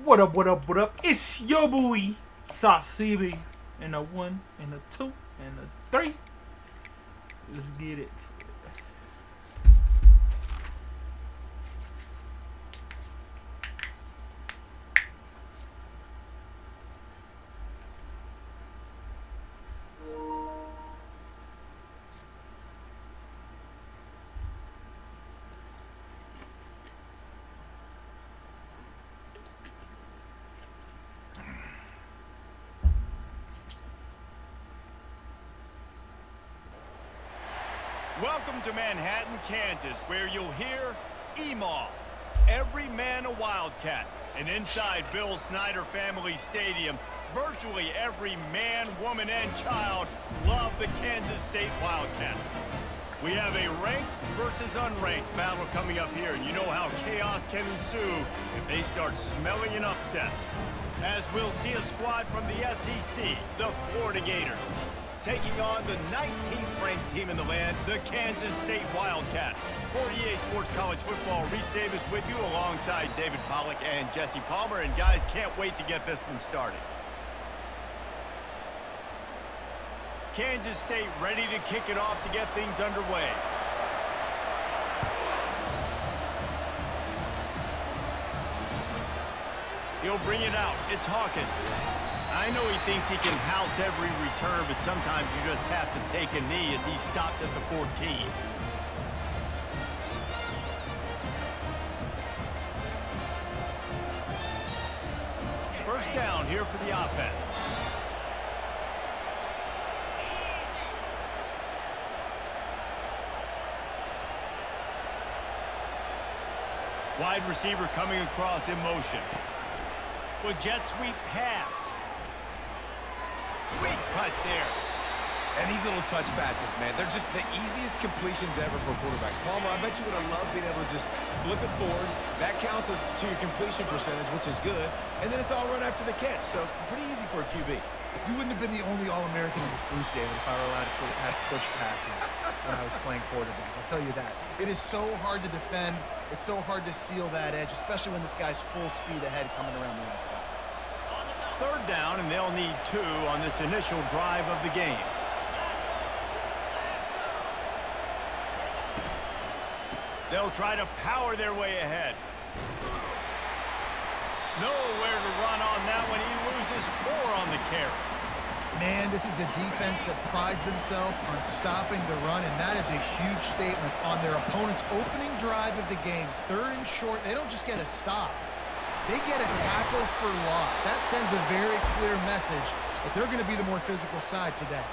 What up, what up, what up? It's your boy, Sauce CB. And a 1, and a 2, and a 3. Let's get it. Welcome to Manhattan, Kansas, where you'll hear EMAW, every man a Wildcat. And inside Bill Snyder Family Stadium, virtually every man, woman, and child love the Kansas State Wildcats. We have a ranked versus unranked battle coming up here, and you know how chaos can ensue if they start smelling an upset. As we'll see a squad from the SEC, the Florida Gators, taking on the 19th ranked team in the land, the Kansas State Wildcats. For EA Sports College Football, Reese Davis with you alongside David Pollack and Jesse Palmer. And guys, can't wait to get this one started. Kansas State ready to kick it off to get things underway. He'll bring it out. It's Hawkins. I know he thinks he can house every return, but sometimes you just have to take a knee as he stopped at the 14. First down here for the offense. Wide receiver coming across in motion. With jet sweep pass. Sweet cut there. And these little touch passes, man, they're just the easiest completions ever for quarterbacks. Palmer, I bet you would have loved being able to just flip it forward. That counts as to your completion percentage, which is good. And then it's all run after the catch, so pretty easy for a QB. You wouldn't have been the only All-American in this booth, David, if I were allowed to have push passes when I was playing quarterback. I'll tell you that. It is so hard to defend. It's so hard to seal that edge, especially when this guy's full speed ahead coming around the outside. Third down, and they'll need 2 on this initial drive of the game. They'll try to power their way ahead. Nowhere to run on that one. He loses 4 on the carry. Man, this is a defense that prides themselves on stopping the run, and that is a huge statement on their opponent's opening drive of the game. 3rd and short, they don't just get a stop. They get a tackle for loss. That sends a very clear message that they're going to be the more physical side today.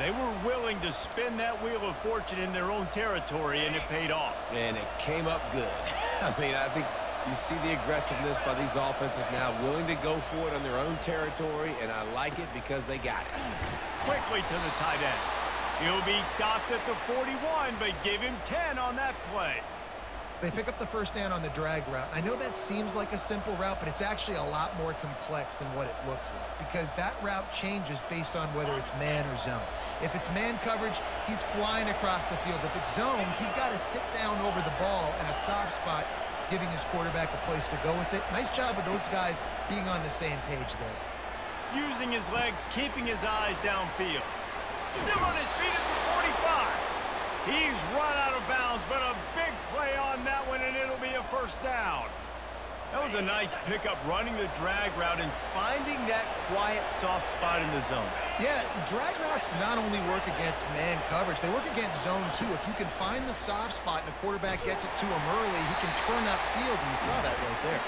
They were willing to spin that wheel of fortune in their own territory, and it paid off. And it came up good. I mean, I think you see the aggressiveness by these offenses now, willing to go for it on their own territory, and I like it because they got it. Quickly to the tight end. He'll be stopped at the 41, but give him 10 on that play. They pick up the first down on the drag route. I know that seems like a simple route, but it's actually a lot more complex than what it looks like, because that route changes based on whether it's man or zone. If it's man coverage, he's flying across the field. If it's zone, he's got to sit down over the ball in a soft spot, giving his quarterback a place to go with it. Nice job of those guys being on the same page there. Using his legs, keeping his eyes downfield. Still on his feet at the 45. He's run out of bounds, but a big play on that one, and it'll be a first down. That was a nice pickup, running the drag route and finding that quiet, soft spot in the zone. Yeah, drag routes not only work against man coverage, they work against zone too. If you can find the soft spot and the quarterback gets it to him early, he can turn upfield, and you saw that right there.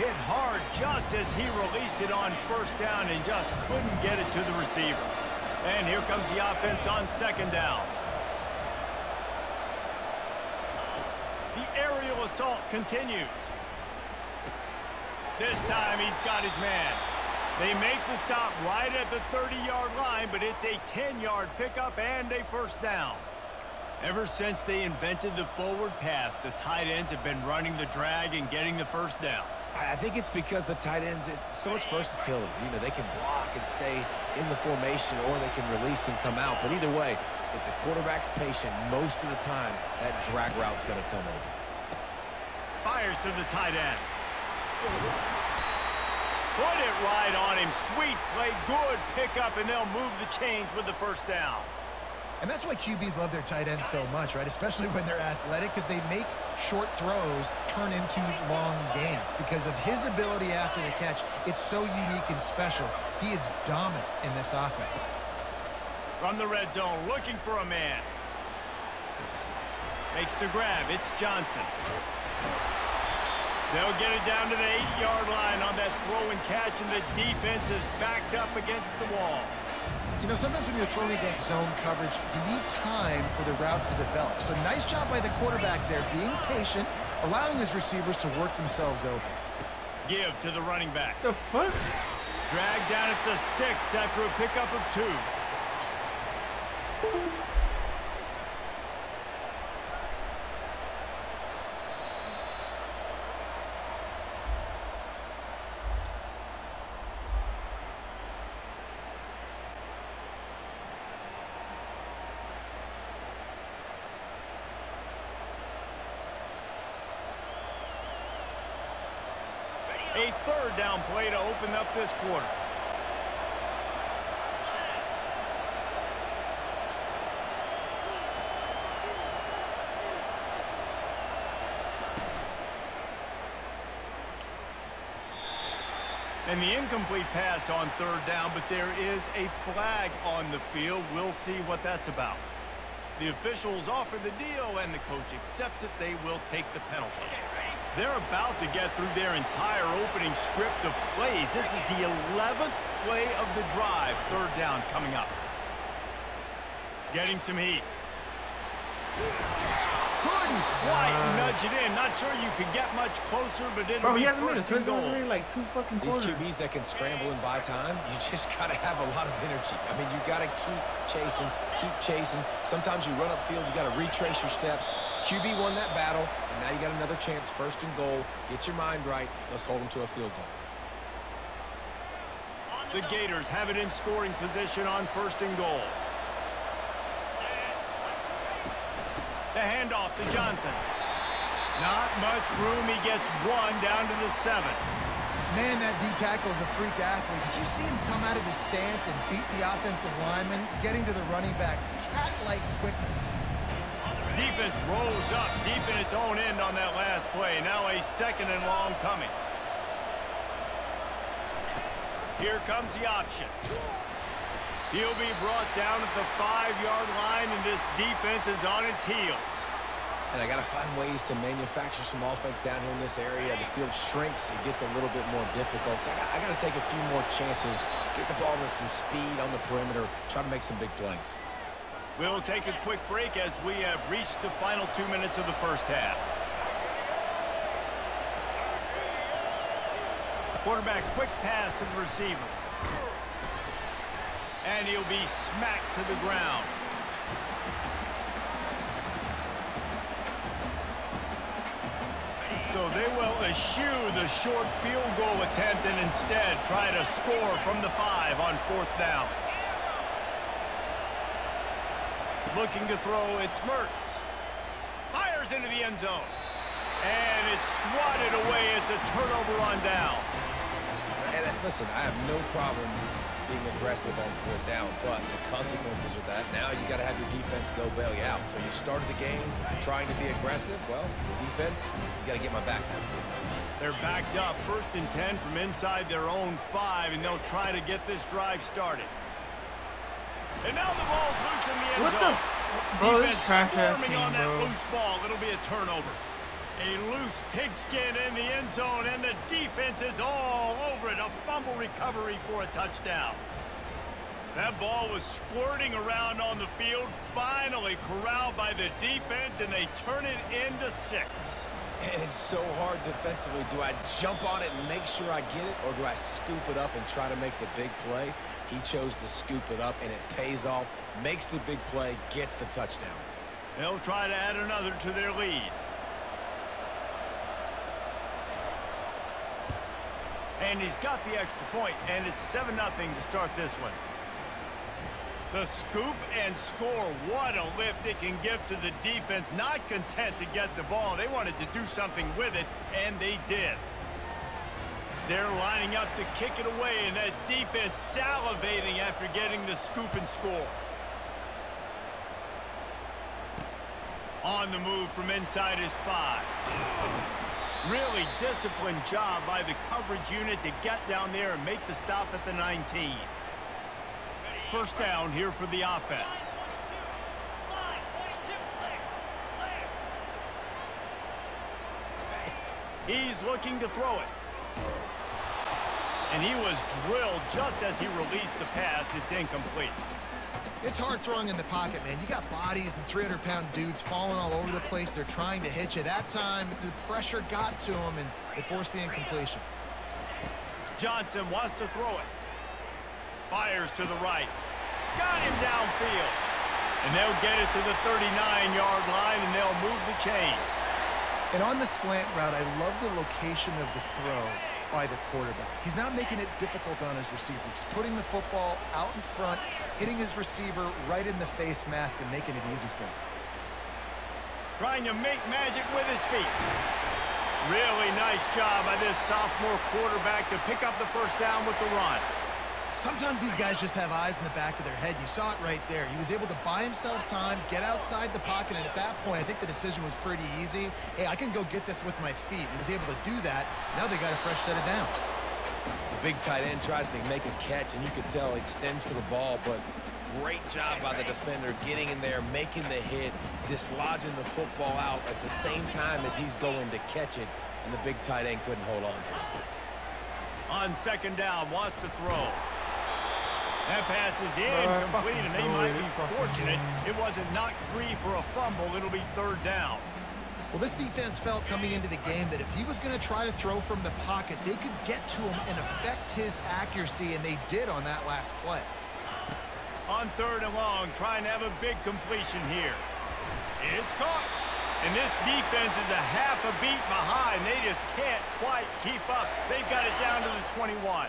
Hit hard just as he released it on first down and just couldn't get it to the receiver. And here comes the offense on second down. The aerial assault continues. This time he's got his man. They make the stop right at the 30-yard line, but it's a 10-yard pickup and a first down. Ever since they invented the forward pass, the tight ends have been running the drag and getting the first down. I think it's because the tight ends is so much versatility. You know, they can block and stay in the formation, or they can release and come out. But either way, if the quarterback's patient, most of the time, that drag route's going to come over. Fires to the tight end. Put it right on him. Sweet play, good pickup, and they'll move the chains with the first down. And that's why QBs love their tight ends so much, right? Especially when they're athletic, because they make short throws turn into long gains. Because of his ability after the catch, it's so unique and special. He is dominant in this offense. From the red zone, looking for a man. Makes the grab. It's Johnson. They'll get it down to the 8-yard line on that throw and catch, and the defense is backed up against the wall. You know, sometimes when you're throwing against zone coverage, you need time for the routes to develop. So nice job by the quarterback there, being patient, allowing his receivers to work themselves open. Give to the running back. The fuck? Dragged down at the 6 after a pickup of 2. A third down play to open up this quarter. And the incomplete pass on third down, but there is a flag on the field. We'll see what that's about. The officials offer the deal, and the coach accepts it. They will take the penalty. They're about to get through their entire opening script of plays. This is the 11th play of the drive. Third down coming up. Getting some heat. Couldn't quite nudge it in. Not sure you could get much closer, but it'll Bro, be he hasn't made a first and touchdown goal. in like 2 fucking These quarters. QBs that can scramble and buy time, you just got to have a lot of energy. I mean, you got to keep chasing. Sometimes you run upfield, you got to retrace your steps. QB won that battle, and now you got another chance, first and goal. Get your mind right. Let's hold them to a field goal. The Gators have it in scoring position on first and goal. The handoff to Johnson. Not much room. He gets 1 down to the 7. Man, that D-tackle is a freak athlete. Did you see him come out of his stance and beat the offensive lineman, getting to the running back? Cat-like quickness. Defense rolls up deep in its own end on that last play. Now a second and long coming. Here comes the option. He'll be brought down at the 5-yard line, and this defense is on its heels. And I got to find ways to manufacture some offense down here in this area. The field shrinks. It gets a little bit more difficult. So I got to take a few more chances, get the ball with some speed on the perimeter, try to make some big plays. We'll take a quick break as we have reached the final 2 minutes of the first half. Quarterback, quick pass to the receiver. And he'll be smacked to the ground. So they will eschew the short field goal attempt and instead try to score from the 5 on 4th down. Looking to throw, it's Mertz. Fires into the end zone. And it's swatted away. It's a turnover on downs. And listen, I have no problem being aggressive on 4th down, but the consequences are that now you got to have your defense go bail you out. So you started the game trying to be aggressive. Well, defense, you got to get my back now. They're backed up, 1st and 10 from inside their own 5, and they'll try to get this drive started. And now the ball's loose in the end What zone. the f... Bro, this trash-ass Swarming team, on that bro. loose ball. It'll be a turnover. A loose pigskin in the end zone, and the defense is all over it. A fumble recovery for a touchdown. That ball was squirting around on the field, finally corralled by the defense, and they turn it into 6. And it's so hard defensively. Do I jump on it and make sure I get it, or do I scoop it up and try to make the big play? He chose to scoop it up, and it pays off, makes the big play, gets the touchdown. They'll try to add another to their lead. And he's got the extra point, and it's 7-0 to start this one. The scoop and score. What a lift it can give to the defense. Not content to get the ball. They wanted to do something with it, and they did. They're lining up to kick it away, and that defense salivating after getting the scoop and score. On the move from inside his 5. Really disciplined job by the coverage unit to get down there and make the stop at the 19. First down here for the offense. He's looking to throw it. And he was drilled just as he released the pass. It's incomplete. It's hard throwing in the pocket, man. You got bodies and 300-pound dudes falling all over the place. They're trying to hit you. That time, the pressure got to him, and it forced the incompletion. Johnson wants to throw it. Fires to the right. Got him downfield. And they'll get it to the 39-yard line, and they'll move the chains. And on the slant route, I love the location of the throw by the quarterback. He's not making it difficult on his receiver. He's putting the football out in front, hitting his receiver right in the face mask and making it easy for him. Trying to make magic with his feet. Really nice job by this sophomore quarterback to pick up the first down with the run. Sometimes these guys just have eyes in the back of their head. You saw it right there. He was able to buy himself time, get outside the pocket, and at that point, I think the decision was pretty easy. Hey, I can go get this with my feet. He was able to do that. Now they got a fresh set of downs. The big tight end tries to make a catch, and you can tell he extends for the ball, but great job by the defender getting in there, making the hit, dislodging the football out at the same time as he's going to catch it, and the big tight end couldn't hold on to it. On second down, wants to throw. That pass is incomplete, and they might be fortunate it wasn't knocked free for a fumble. It'll be third down. Well, this defense felt coming into the game that if he was going to try to throw from the pocket, they could get to him and affect his accuracy, and they did on that last play. On third and long, trying to have a big completion here. It's caught. And this defense is a half a beat behind. They just can't quite keep up. They've got it down to the 21.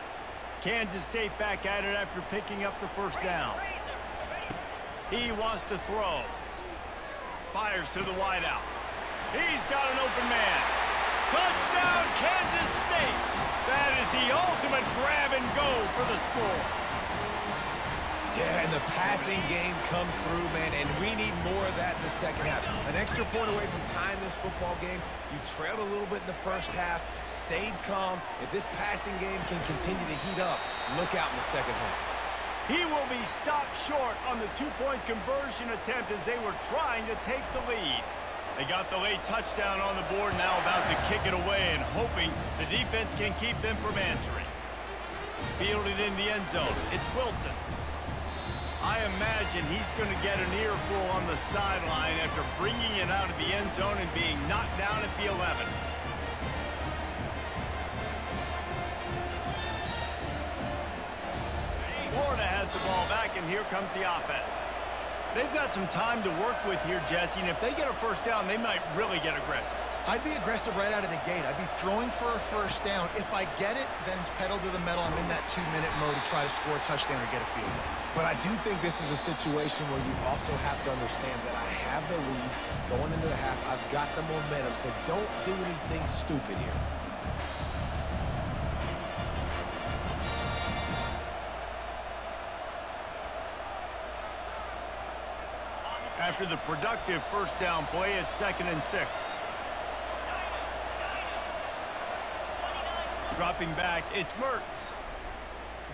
Kansas State back at it after picking up the first down. He wants to throw. Fires to the wideout. He's got an open man. Touchdown, Kansas State. That is the ultimate grab and go for the score. Yeah, and the passing game comes through, man, and we need more of that in the second half. An extra point away from tying this football game. You trailed a little bit in the first half, stayed calm. If this passing game can continue to heat up, look out in the second half. He will be stopped short on the two-point conversion attempt as they were trying to take the lead. They got the late touchdown on the board, now about to kick it away and hoping the defense can keep them from answering. Fielded in the end zone. It's Wilson. I imagine he's going to get an earful on the sideline after bringing it out of the end zone and being knocked down at the 11. Florida has the ball back, and here comes the offense. They've got some time to work with here, Jesse, and if they get a first down, they might really get aggressive. I'd be aggressive right out of the gate. I'd be throwing for a first down. If I get it, then it's pedal to the metal. I'm in that 2-minute mode to try to score a touchdown or get a field goal. But I do think this is a situation where you also have to understand that I have the lead going into the half. I've got the momentum, so don't do anything stupid here. After the productive first down play, it's 2nd and 6. Dropping back, it's Mertz.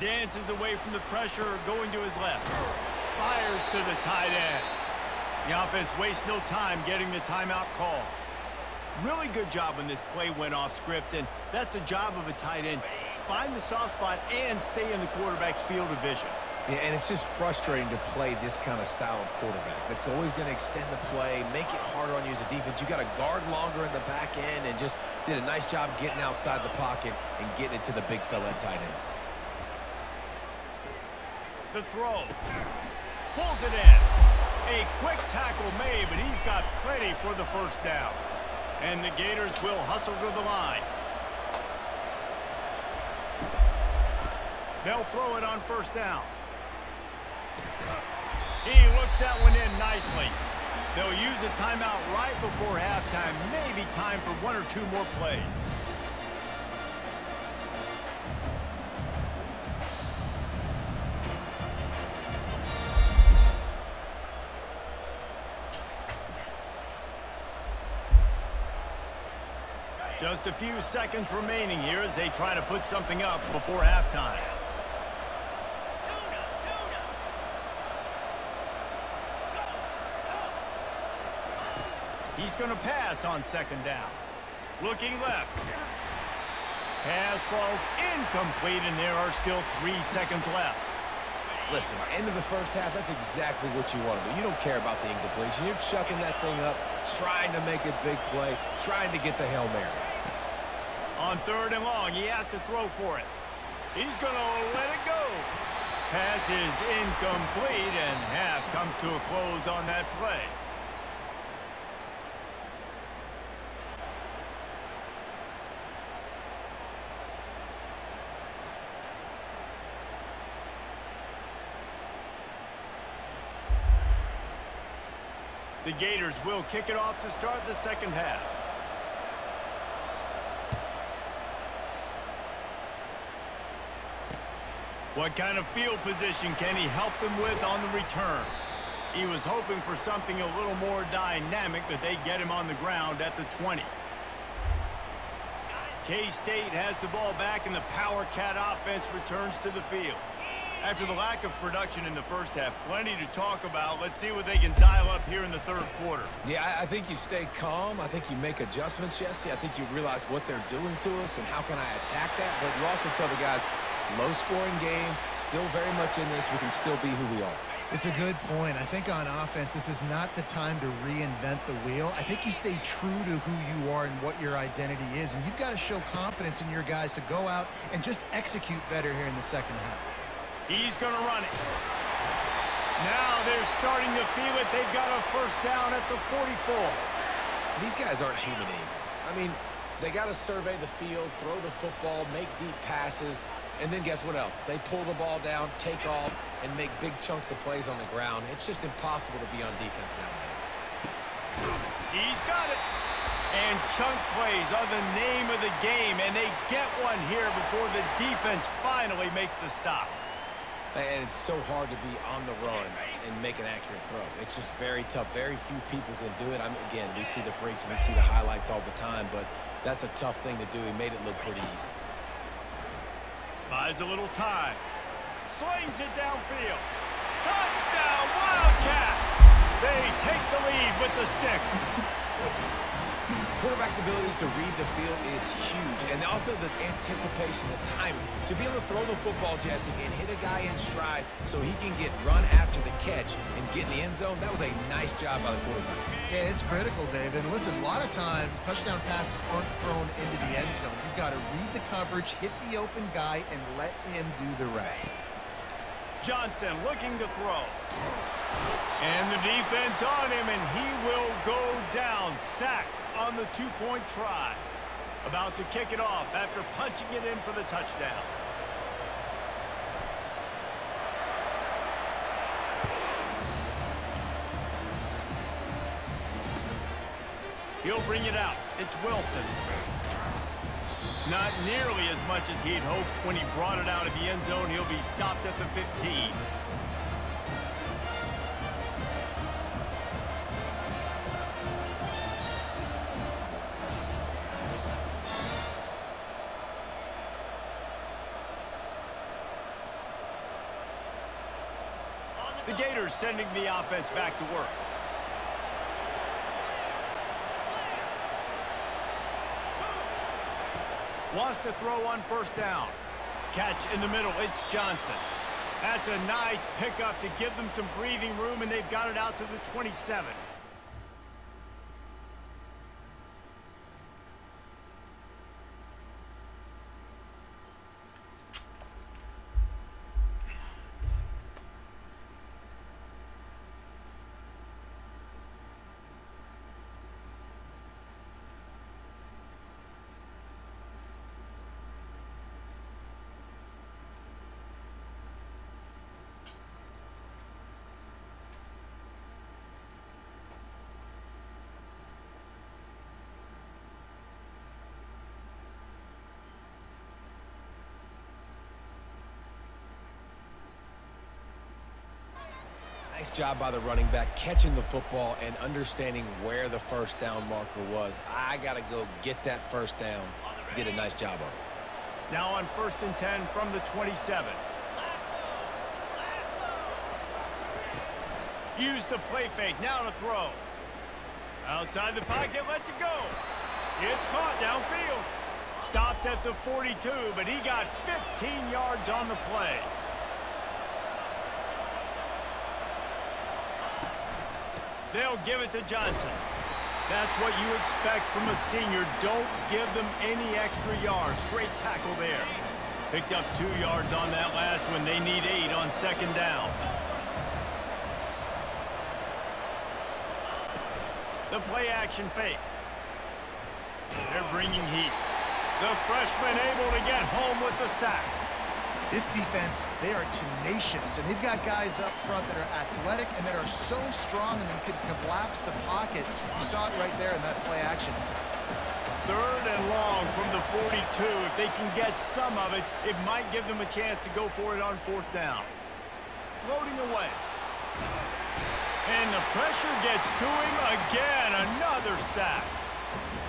Dances away from the pressure, going to his left. Fires to the tight end. The offense wastes no time getting the timeout call. Really good job when this play went off script, and that's the job of a tight end. Find the soft spot and stay in the quarterback's field of vision. Yeah, and it's just frustrating to play this kind of style of quarterback. That's always going to extend the play, make it harder on you as a defense. You got to guard longer in the back end, and just did a nice job getting outside the pocket and getting it to the big fella at tight end. The throw. Pulls it in. A quick tackle made, but he's got plenty for the first down. And the Gators will hustle to the line. They'll throw it on first down. He looks that one in nicely. They'll use a timeout right before halftime. Maybe time for one or two more plays. Just a few seconds remaining here as they try to put something up before halftime. He's going to pass on second down. Looking left. Pass falls incomplete, and there are still 3 seconds left. Listen, end of the first half, that's exactly what you want to do. You don't care about the incompletion. You're chucking that thing up, trying to make a big play, trying to get the Hail Mary. On third and long, he has to throw for it. He's going to let it go. Pass is incomplete, and half comes to a close on that play. The Gators will kick it off to start the second half. What kind of field position can he help them with on the return? He was hoping for something a little more dynamic, but they get him on the ground at the 20. K-State has the ball back, and the Power Cat offense returns to the field. After the lack of production in the first half, plenty to talk about. Let's see what they can dial up here in the third quarter. Yeah, I think you stay calm. I think you make adjustments, Jesse. I think you realize what they're doing to us and how can I attack that. But you also tell the guys, low-scoring game, still very much in this. We can still be who we are. It's a good point. I think on offense, this is not the time to reinvent the wheel. I think you stay true to who you are and what your identity is. And you've got to show confidence in your guys to go out and just execute better here in the second half. He's going to run it. Now they're starting to feel it. They've got a first down at the 44. These guys aren't human anymore. I mean, they got to survey the field, throw the football, make deep passes, and then guess what else? They pull the ball down, take off, and make big chunks of plays on the ground. It's just impossible to be on defense nowadays. He's got it. And chunk plays are the name of the game, and they get one here before the defense finally makes the stop. And it's so hard to be on the run and make an accurate throw. It's just very tough. Very few people can do it. Again, we see the freaks and we see the highlights all the time, but that's a tough thing to do. He made it look pretty easy. Buys a little time. Slings it downfield. Touchdown, Wildcats! They take the lead with the 6. Quarterback's abilities to read the field is huge, and also the anticipation, the timing. To be able to throw the football, Jesse, and hit a guy in stride so he can get run after the catch and get in the end zone, that was a nice job by the quarterback. Yeah, it's critical, David. Listen, a lot of times touchdown passes aren't thrown into the end zone. You've got to read the coverage, hit the open guy, and let him do the rest. Johnson looking to throw. And the defense on him, and he will go down. Sacked on the 2-point try. About to kick it off after punching it in for the touchdown. He'll bring it out. It's Wilson. Not nearly as much as he'd hoped when he brought it out of the end zone. He'll be stopped at the 15. The Gators sending the offense back to work. Wants to throw on first down. Catch in the middle. It's Johnson. That's a nice pickup to give them some breathing room, and they've got it out to the 27. Nice job by the running back, catching the football and understanding where the first down marker was. I got to go get that first down. He did a nice job of it. Now on 1st and 10 from the 27. Use the play fake, now to throw. Outside the pocket, lets it go. It's caught downfield. Stopped at the 42, but he got 15 yards on the play. They'll give it to Johnson. That's what you expect from a senior. Don't give them any extra yards. Great tackle there. Picked up 2 yards on that last one. They need 8 on 2nd down. The play action fake. They're bringing heat. The freshman able to get home with the sack. This defense, they are tenacious, and they've got guys up front that are athletic and that are so strong and can collapse the pocket. You saw it right there in that play action. 3rd and long from the 42. If they can get some of it, it might give them a chance to go for it on 4th down. Floating away. And the pressure gets to him again. Another sack.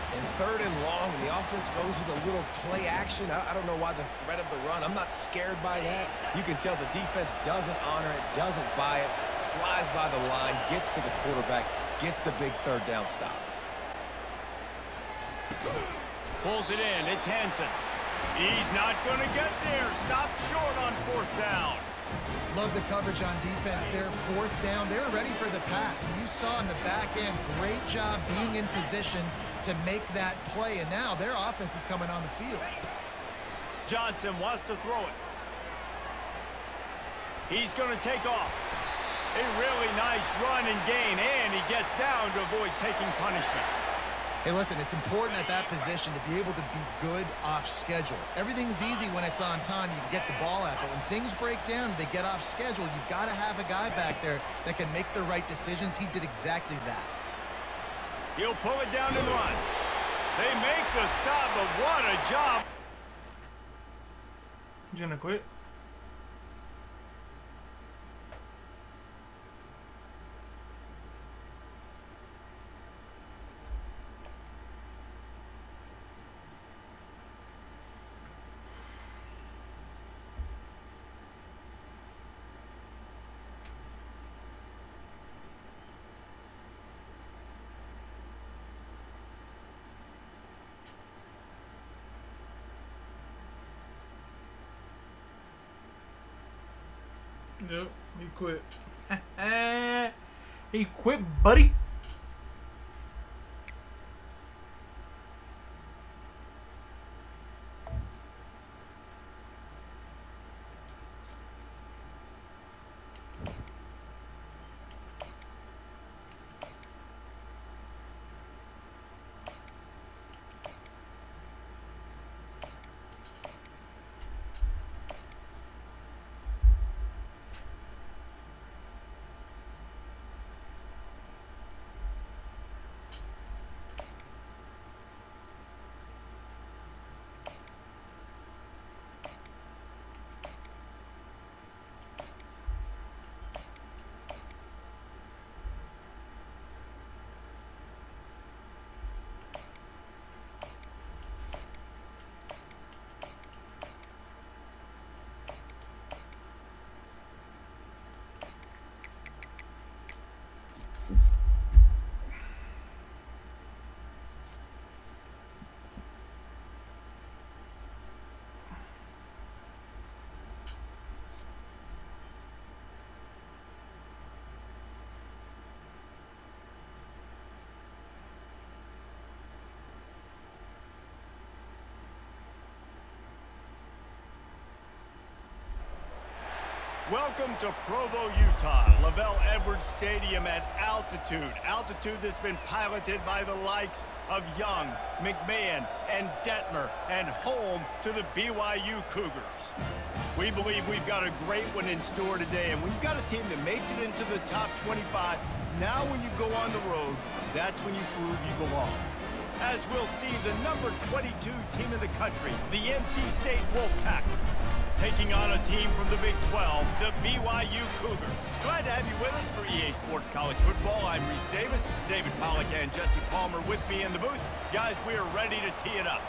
And 3rd and long, and the offense goes with a little play action. I don't know why the threat of the run. I'm not scared by that. You can tell the defense doesn't honor it, doesn't buy it, flies by the line, gets to the quarterback, gets the big 3rd down stop. Pulls it in. It's Hansen. He's not going to get there. Stopped short on 4th down. Love the coverage on defense there. 4th down. They were ready for the pass. And you saw in the back end, great job being in position to make that play. And now their offense is coming on the field. Johnson wants to throw it. He's going to take off. A really nice run and gain, and he gets down to avoid taking punishment. Hey, listen, it's important at that position to be able to be good off schedule. Everything's easy when it's on time. You can get the ball out, but when things break down, they get off schedule. You've got to have a guy back there that can make the right decisions. He did exactly that. He'll pull it down and run. They make the stop, but what a job. He's gonna quit. Yep, he quit. He quit, buddy. Welcome to Provo, Utah, Lavelle Edwards Stadium at altitude. Altitude that's been piloted by the likes of Young, McMahon, and Detmer, and home to the BYU Cougars. We believe we've got a great one in store today, and we've got a team that makes it into the top 25. Now when you go on the road, that's when you prove you belong. As we'll see, the number 22 team in the country, the NC State Wolfpack. taking on a team from the Big 12, the BYU Cougars. Glad to have you with us for EA Sports College Football. I'm Reese Davis, David Pollack and Jesse Palmer with me in the booth. Guys, we are ready to tee it up.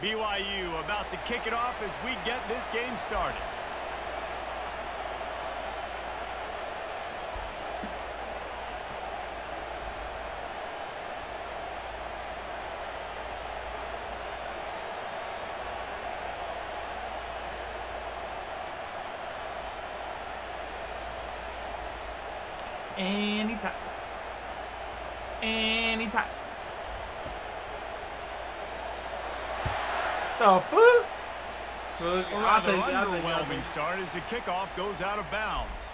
BYU about to kick it off as we get this game started. Anytime. Anytime. So, food. I'll take it. Underwhelming start as the kickoff goes out of bounds.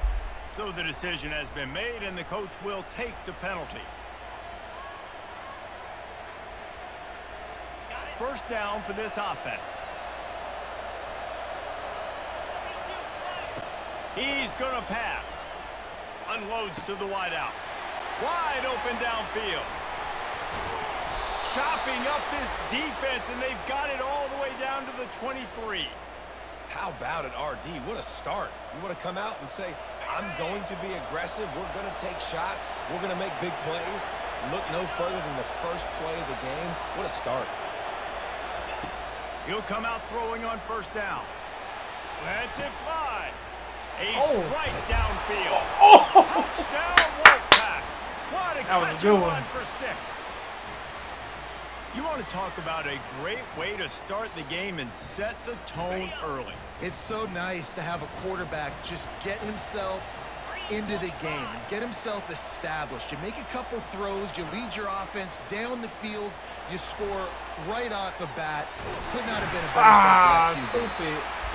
So the decision has been made, and the coach will take the penalty. First down for this offense. He's going to pass. Unloads to the wideout. Wide open downfield. Chopping up this defense, and they've got it all the way down to the 23. How about it, RD? What a start. You want to come out and say, I'm going to be aggressive. We're going to take shots. We're going to make big plays. Look no further than the first play of the game. What a start. He'll come out throwing on first down. Lets it fly. A strike downfield. Touchdown, Wolfpack. What a catch and run for 6. You want to talk about a great way to start the game and set the tone early. It's so nice to have a quarterback just get himself into the game and get himself established. You make a couple throws, you lead your offense down the field, you score right off the bat. Could not have been a better start for that QB.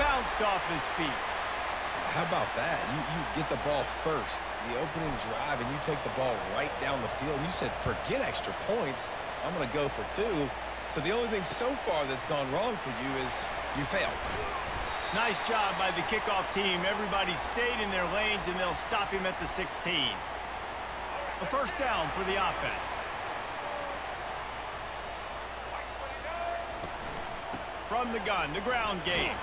Bounced off his feet. How about that? You get the ball first, the opening drive, and you take the ball right down the field. You said, forget extra points. I'm going to go for 2. So the only thing so far that's gone wrong for you is you failed. Nice job by the kickoff team. Everybody stayed in their lanes, and they'll stop him at the 16. A first down for the offense. From the gun, the ground game.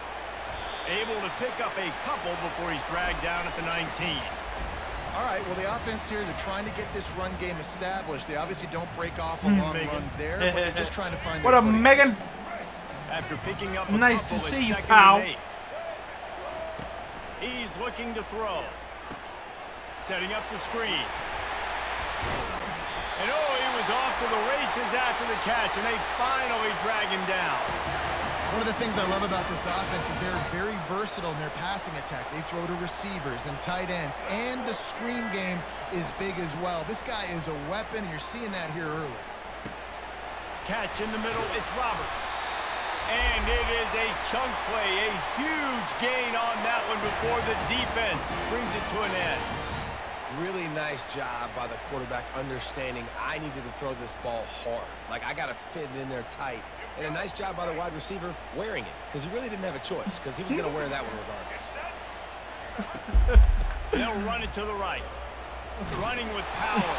Able to pick up a couple before he's dragged down at the 19. All right, well, the offense here, they're trying to get this run game established. They obviously don't break off a long run there, but they're just trying to find what up, Megan? After picking up nice to see you, pal. He's looking to throw. Setting up the screen. And he was off to the races after the catch, and they finally drag him down. One of the things I love about this offense is they're very versatile in their passing attack. They throw to receivers and tight ends, and the screen game is big as well. This guy is a weapon, and you're seeing that here early. Catch in the middle, it's Roberts. And it is a chunk play, a huge gain on that one before the defense brings it to an end. Really nice job by the quarterback understanding I needed to throw this ball hard. Like, I got to fit it in there tight. And a nice job by the wide receiver wearing it, because he really didn't have a choice, because he was going to wear that one regardless. They'll run it to the right. Running with power.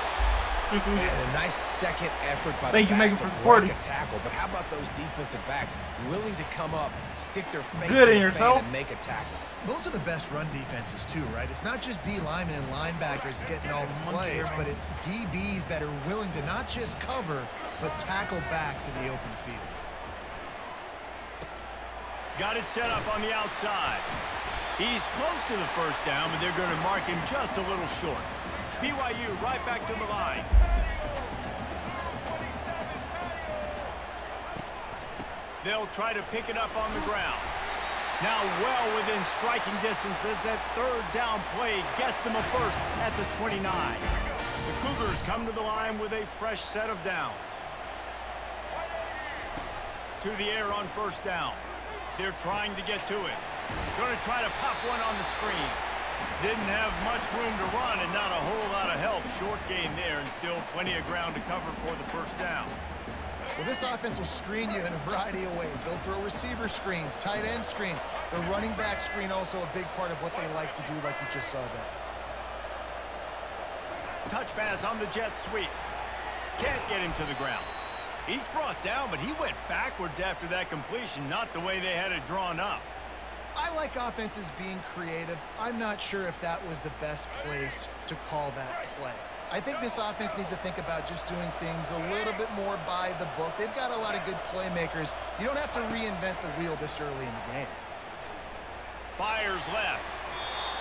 And a nice second effort by the back to break a tackle. But how about those defensive backs willing to come up, stick their face in the fan and make a tackle? Those are the best run defenses too, right? It's not just D linemen and linebackers getting all the plays, but it's DBs that are willing to not just cover, but tackle backs in the open field. Got it set up on the outside. He's close to the first down, but they're going to mark him just a little short. BYU right back to the line. They'll try to pick it up on the ground. Now well within striking distance as that third down play gets them a first at the 29. The Cougars come to the line with a fresh set of downs. To the air on first down. They're trying to get to it. Going to try to pop one on the screen. Didn't have much room to run and not a whole lot of help. Short gain there and still plenty of ground to cover for the first down. Well, this offense will screen you in a variety of ways. They'll throw receiver screens, tight end screens. The running back screen also a big part of what they like to do, like you just saw there. Touch pass on the jet sweep. Can't get him to the ground. He's brought down, but he went backwards after that completion, not the way they had it drawn up. I like offenses being creative. I'm not sure if that was the best place to call that play. I think this offense needs to think about just doing things a little bit more by the book. They've got a lot of good playmakers. You don't have to reinvent the wheel this early in the game. Fires left,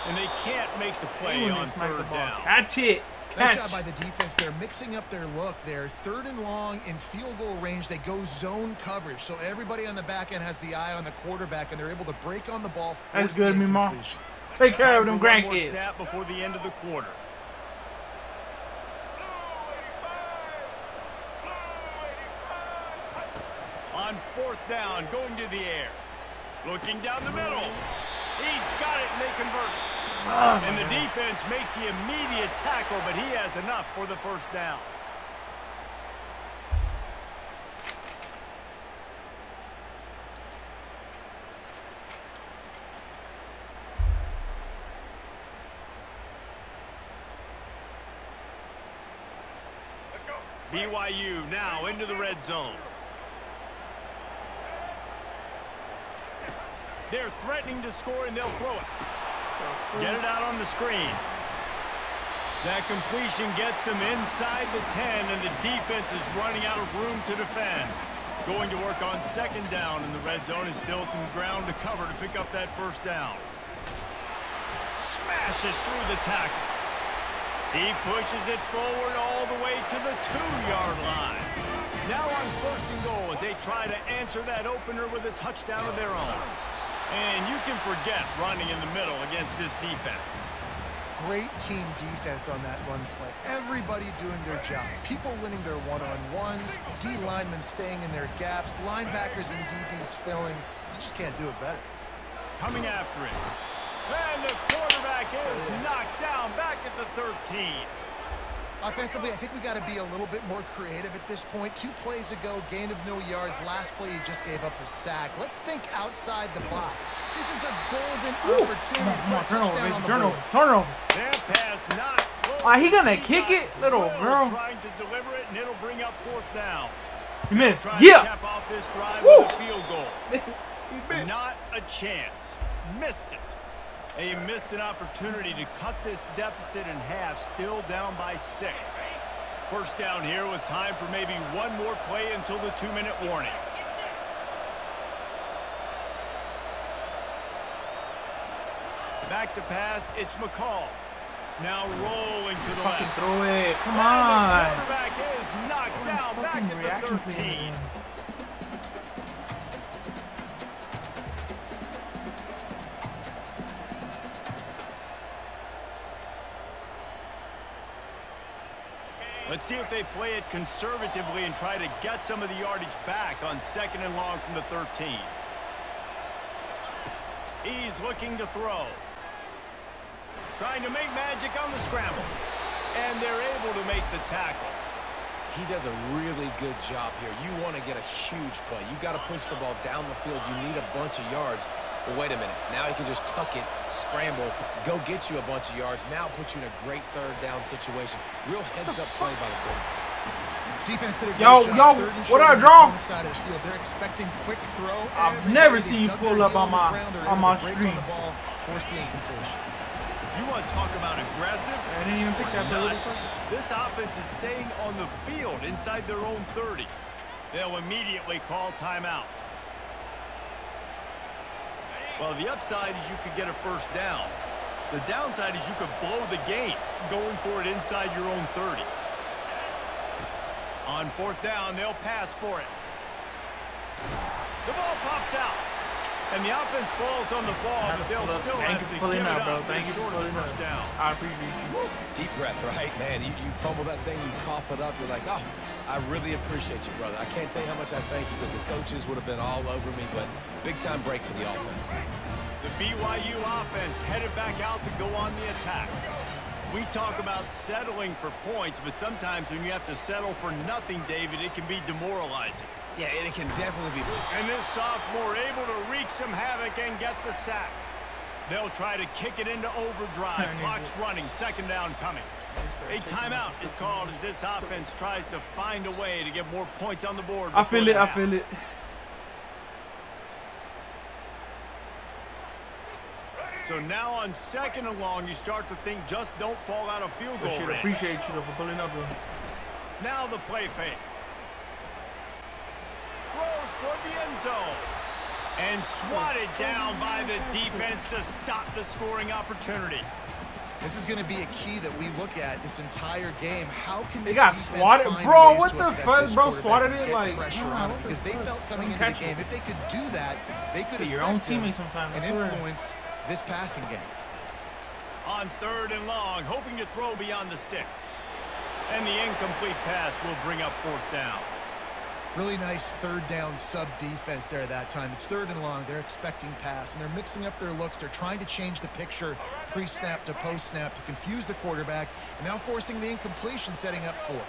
and they can't make the play on third down. Catch it. Nice job by the defense. They're mixing up their look. They're 3rd and long in field goal range. They go zone coverage, so everybody on the back end has the eye on the quarterback, and they're able to break on the ball. That's good, me mom. Take care of them grandkids. Snap before the end of the quarter. On 4th down, going to the air. Looking down the middle. He's got it, and they convert. And the defense makes the immediate tackle, but he has enough for the first down. BYU now into the red zone. They're threatening to score, and they'll throw it. Get it out on the screen. That completion gets them inside the 10, and the defense is running out of room to defend. Going to work on 2nd down in the red zone, and still some ground to cover to pick up that first down. Smashes through the tackle. He pushes it forward all the way to the 2-yard line. Now on 1st and goal as they try to answer that opener with a touchdown of their own. And you can forget running in the middle against this defense. Great team defense on that run play. Everybody doing their job. People winning their one-on-ones, D linemen staying in their gaps, linebackers and DBs filling. You just can't do it better. Coming after it. And the quarterback is knocked down back at the 13. Offensively, I think we got to be a little bit more creative at this point. 2 plays ago, gain of no yards. Last play, he just gave up a sack. Let's think outside the box. This is a golden opportunity. Come on, turnover. That pass not close. He gonna kick it, little girl. Trying to deliver it, and it'll bring up 4th down. You missed. Yeah. Cap off this drive with a field goal. Not a chance. Missed it. They missed an opportunity to cut this deficit in half, still down by 6. First down here with time for maybe one more play until the 2-minute warning. Back to pass, it's McCall. Now rolling to the left. Throw it. Come on. on. The quarterback is knocked down back at the 13. Let's see if they play it conservatively and try to get some of the yardage back on 2nd and long from the 13. He's looking to throw. Trying to make magic on the scramble. And they're able to make the tackle. He does a really good job here. You want to get a huge play. You got to push the ball down the field. You need a bunch of yards. But wait a minute. Now he can just tuck it, scramble, go get you a bunch of yards. Now put you in a great 3rd down situation. Real heads-up play by the quarterback. Defense did a great job. What I draw? Side of the field. They're expecting quick throw. I've never seen you pull up on my stream. Force the incompletion. You want to talk about aggressive? I didn't even think that was. This offense is staying on the field inside their own 30. They'll immediately call timeout. Well, the upside is you could get a first down. The downside is you could blow the game going for it inside your own 30. On 4th down, they'll pass for it. The ball pops out. And the offense falls on the ball, but they'll still have to give it up. Thank you for pulling up. Down. I appreciate you. Deep breath, right? Man, you fumble that thing, you cough it up. You're like, oh, I really appreciate you, brother. I can't tell you how much I thank you because the coaches would have been all over me, but big-time break for the offense. The BYU offense headed back out to go on the attack. We talk about settling for points, but sometimes when you have to settle for nothing, David, it can be demoralizing. Yeah, and it can definitely be. And this sophomore able to wreak some havoc and get the sack. They'll try to kick it into overdrive. Clock's running, second down coming. A timeout is called as this offense tries to find a way to get more points on the board. I feel it. I feel it. So now on second and long, you start to think just don't fall out of field goal range. Appreciate you though for pulling up. Now the play fake. Throws toward the end zone. And swatted down by the defense to stop the scoring opportunity. This is going to be a key that we look at this entire game. How can this they got defense swatted, find bro? ways What to the affect fuck, this bro? quarterback Swatted and it get like pressure on him? Because they felt coming into the game, if they could do that, they could your own affect him teammate sometimes and influence this passing game. On third and long, hoping to throw beyond the sticks. And the incomplete pass will bring up fourth down. Really nice third down sub defense there that time. It's third and long. They're expecting pass, and they're mixing up their looks. They're trying to change the picture pre-snap to post-snap to confuse the quarterback, and now forcing the incompletion, setting up fourth.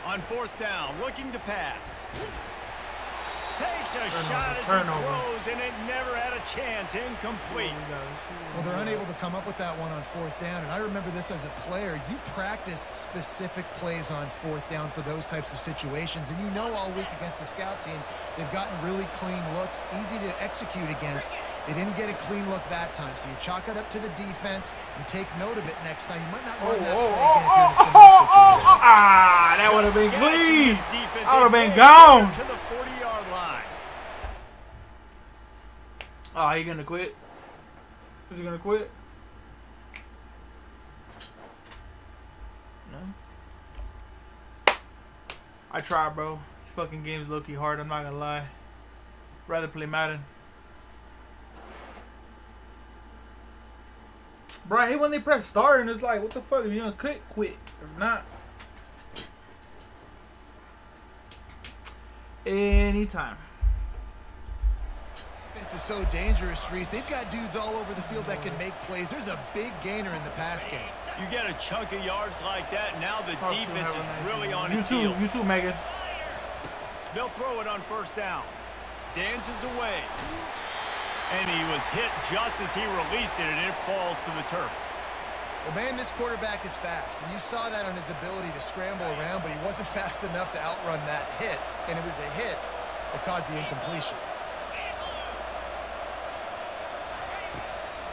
On fourth down, looking to pass. Takes a shot as he throws, and it never had a chance. Incomplete. Well, they're unable to come up with that one on fourth down, and I remember this as a player. You practice specific plays on fourth down for those types of situations, and you know all week against the scout team, they've gotten really clean looks, easy to execute against. They didn't get a clean look that time, so you chalk it up to the defense and take note of it next time. You might not run that play again if you're in a similar situation. Ah, that would have been clean. I would have been gone. To the 40-yard line. Oh, he gonna quit? Is he gonna quit? No. I tried, bro. This fucking game's low-key hard. I'm not gonna lie. Rather play Madden. Bro, I hate when they press start and it's like, what the fuck? If you gonna quit, quit. If not, anytime. It's so dangerous, Reese. They've got dudes all over the field that can make plays. There's a big gainer in the pass game. You get a chunk of yards like that, now the defense is really on its heels. heels. You too, Megan. They'll throw it on first down. Dances away. And he was hit just as he released it, and it falls to the turf. Well, man, this quarterback is fast, and you saw that on his ability to scramble around, but he wasn't fast enough to outrun that hit, and it was the hit that caused the incompletion.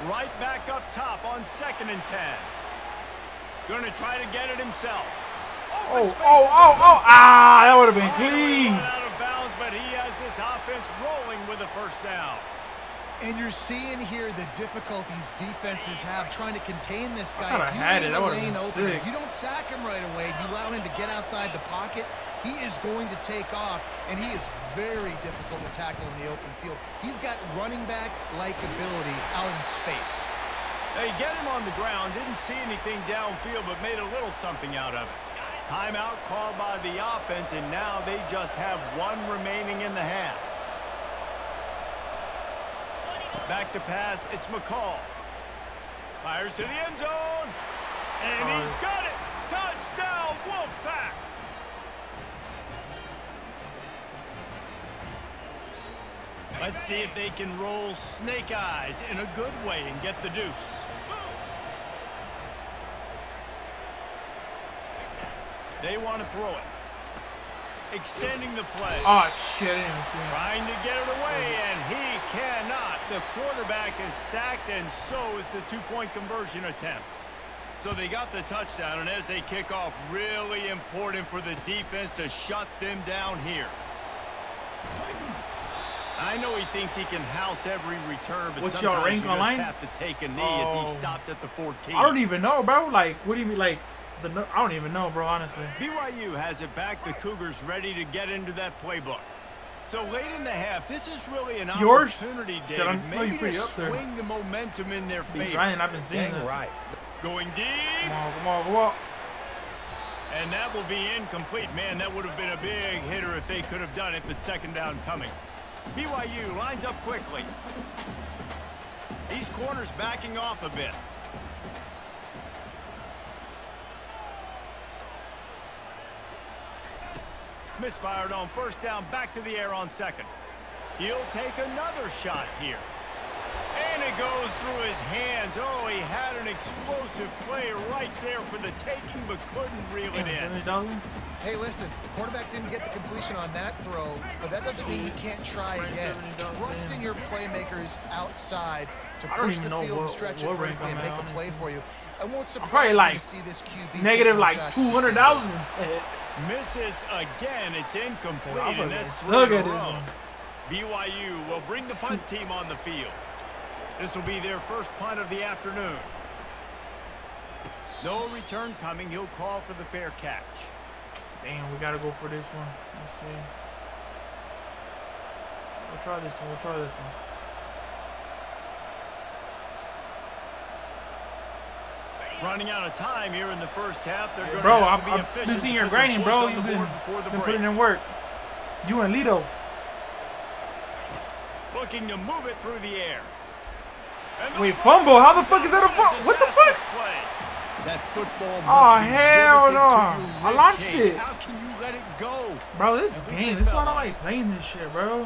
Right back up top on 2nd and 10. Going to try to get it himself. Ah, that would have been clean. Out of bounds, but he has this offense rolling with a first down. And you're seeing here the difficulties defenses have trying to contain this guy. I thought I had it. That would have been sick. You don't sack him right away. You allow him to get outside the pocket. He is going to take off, and he is very difficult to tackle in the open field. He's got running back-like ability out in space. They get him on the ground, didn't see anything downfield, but made a little something out of it. Timeout called by the offense, and now they just have one remaining in the half. Back to pass, it's McCall. Fires to the end zone, and he's got it. Touchdown, Wolfpack. Let's see if they can roll snake eyes in a good way and get the deuce. They want to throw it. Extending the play. Oh, shit. I didn't even see him. Trying to get it away, and he cannot. The quarterback is sacked, and so is the two-point conversion attempt. So they got the touchdown, and as they kick off, really important for the defense to shut them down here. I know he thinks he can house every return, but what's your sometimes rank you online? just have to take a knee as he stopped at the 14. I don't even know, bro. Like, what do you mean, like, I don't even know, bro, honestly. BYU has it back. The Cougars ready to get into that playbook. So late in the half, this is really an opportunity, David, maybe to swing the momentum in their favor. Ryan, I've been seeing that. Right. Going deep. Come on. And that will be incomplete. Man, that would have been a big hitter if they could have done it, but second down coming. BYU lines up quickly. These corners backing off a bit. Misfired on first down, back to the air on second. He'll take another shot here. And it goes through his hands. Oh, he had an explosive play right there for the taking, but couldn't reel it in. Hey, listen, the quarterback didn't get the completion on that throw, but that doesn't mean you can't try again. Trust in your playmakers outside to push the field and stretch it vertically and make a play for you. I won't surprise me to see this QB negative like 200,000. Misses again. It's incomplete, and that's look at this one. BYU will bring the punt team on the field. This will be their first punt of the afternoon. No return coming. He'll call for the fair catch. Damn, we gotta go for this one. Let's see. We'll try this one. We'll try this one. Running out of time here in the first half. They're going bro, to have to be I've efficient. been seeing your grinding, bro. You've been putting in work. You and Lito. Looking to move it through the air. Wait, fumble? How the fuck is that a fumble? What the fuck? That football. Oh, hell no. I launched it. How can you let it go? Bro, this game, this is why nobody playing this shit, bro.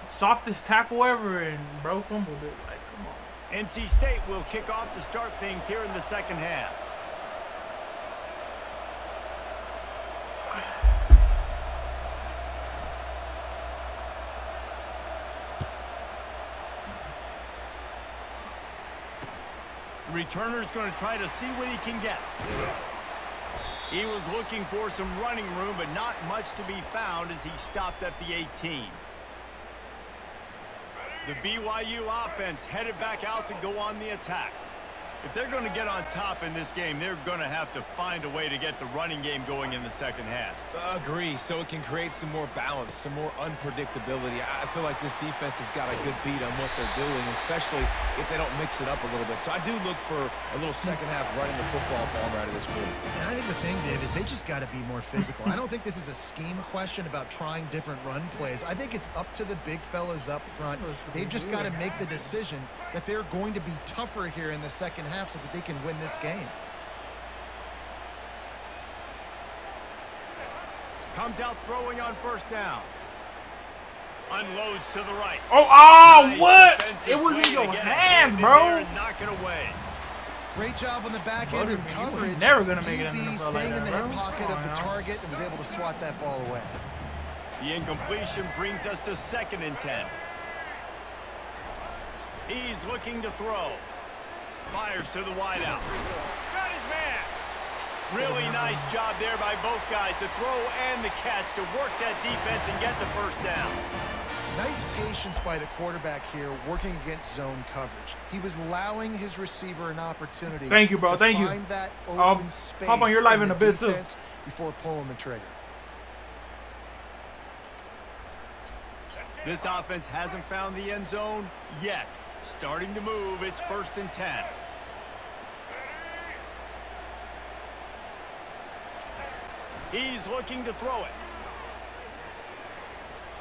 Softest tackle ever, and bro fumbled it. Like, come on. NC State will kick off to start things here in the second half. Returner's going to try to see what he can get. He was looking for some running room, but not much to be found as he stopped at the 18. The BYU offense headed back out to go on the attack. If they're going to get on top in this game, they're going to have to find a way to get the running game going in the second half. Agree, so it can create some more balance, some more unpredictability. I feel like this defense has got a good beat on what they're doing, especially if they don't mix it up a little bit. So I do look for a little second half running the football ball out of this group. And I think the thing, Dave, is they just got to be more physical. I don't think this is a scheme question about trying different run plays. I think it's up to the big fellas up front. They've just got to make the decision that they're going to be tougher here in the second half so that they can win this game. Comes out throwing on first down. Unloads to the right. Nice what? It was in your hand, bro. Knock it away. Great job on the back end and coverage. Never gonna make it in the DB NFL staying like in the that, hip bro. pocket of the target and was able to swat that ball away. The incompletion brings us to 2nd and 10. He's looking to throw. Fires to the wideout. Got his man. Really nice job there by both guys to throw and the catch to work that defense and get the first down. Nice patience by the quarterback here working against zone coverage. He was allowing his receiver an opportunity. Thank you, bro. Thank you. Find that open space hop on your live in a bit, too. Before pulling the trigger. This offense hasn't found the end zone yet. Starting to move. It's 1st and 10. He's looking to throw it.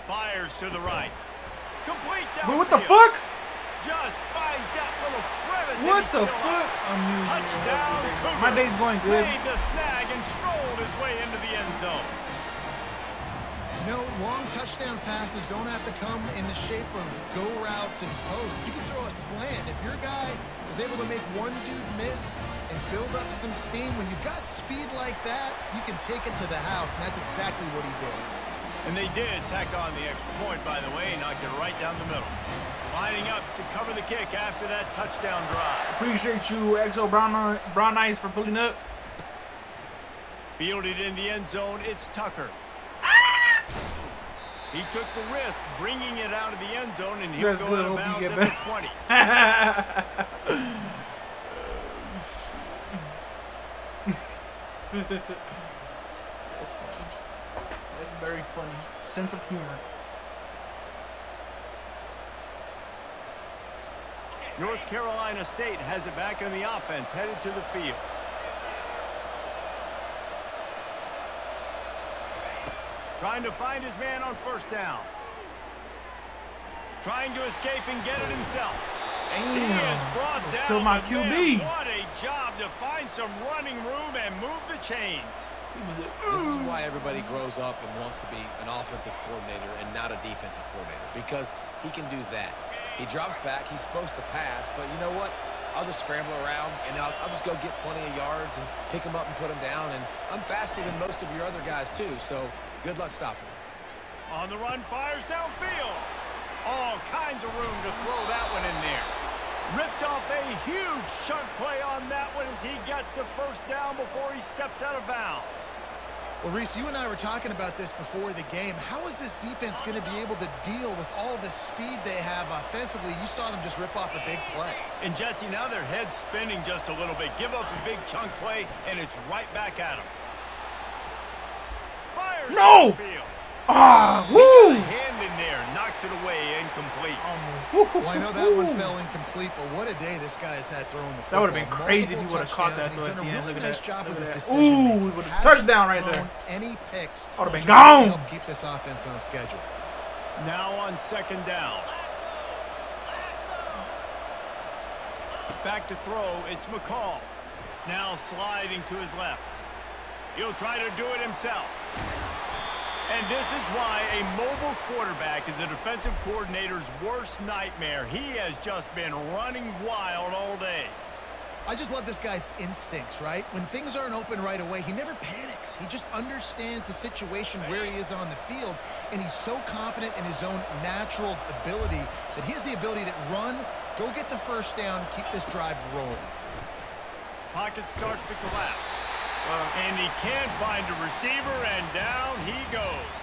Fires to the right. Complete downfield. But what the fuck? Just finds that little crevice. What the fuck? Touchdown. My day's going good. Made the snag and strolled his way into the end zone. No, long touchdown passes don't have to come in the shape of go routes and posts. You can throw a slant. If your guy is able to make one dude miss and build up some steam, when you've got speed like that, you can take it to the house, and that's exactly what he did. And they did tack on the extra point, by the way, knocked it right down the middle. Lining up to cover the kick after that touchdown drive. Appreciate you, XO Brown Eyes, for pulling up. Fielded in the end zone, it's Tucker. He took the risk, bringing it out of the end zone, and he'll go out of bounds at the 20. That's funny. That's very funny. Sense of humor. North Carolina State has it back on the offense, headed to the field. Trying to find his man on first down. Trying to escape and get it himself. Damn. He is brought down. Kill my but QB. man, what a job to find some running room and move the chains. This is why everybody grows up and wants to be an offensive coordinator and not a defensive coordinator, because he can do that. He drops back. He's supposed to pass, but you know what? I'll just scramble around, and I'll just go get plenty of yards and pick them up and put them down, and I'm faster than most of your other guys, too, so good luck stopping me. On the run, fires downfield. All kinds of room to throw that one in there. Ripped off a huge chunk play on that one as he gets the first down before he steps out of bounds. Well, Reese, you and I were talking about this before the game. How is this defense going to be able to deal with all the speed they have offensively? You saw them just rip off a big play. And Jesse, now their head's spinning just a little bit. Give up a big chunk play, and it's right back at him. Fires No! downfield. Ah, woo! Hand in there, knocks it away, incomplete. Well, I know that one fell incomplete, but what a day this guy has had throwing the football. That would have been crazy if he would have caught that He's throw at done the a end. really Look at nice that. job Look with at his that. decision. Ooh, we would have touchdown right there. Any picks? I would have been which gone. really help keep this offense on schedule. Now on second down. Back to throw, it's McCall. Now sliding to his left. He'll try to do it himself. And this is why a mobile quarterback is a defensive coordinator's worst nightmare. He has just been running wild all day. I just love this guy's instincts, right? When things aren't open right away, he never panics. He just understands the situation where he is on the field, and he's so confident in his own natural ability that he has the ability to run, go get the first down, keep this drive rolling. Pocket starts to collapse. And he can't find a receiver, and down he goes.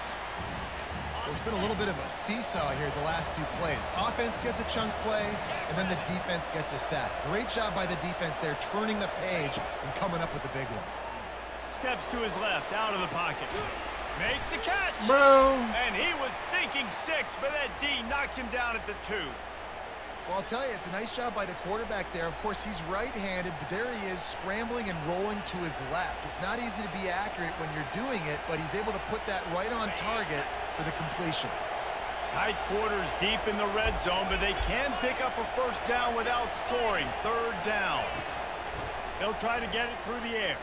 There's been a little bit of a seesaw here the last two plays. Offense gets a chunk play, and then the defense gets a sack. Great job by the defense there, turning the page and coming up with the big one. Steps to his left, out of the pocket. Makes the catch. Bro. And he was thinking 6, but that D knocks him down at the 2. Well, I'll tell you, it's a nice job by the quarterback there. Of course, he's right-handed, but there he is scrambling and rolling to his left. It's not easy to be accurate when you're doing it, but he's able to put that right on target for the completion. Tight quarters deep in the red zone, but they can pick up a first down without scoring. Third down. They'll try to get it through the air.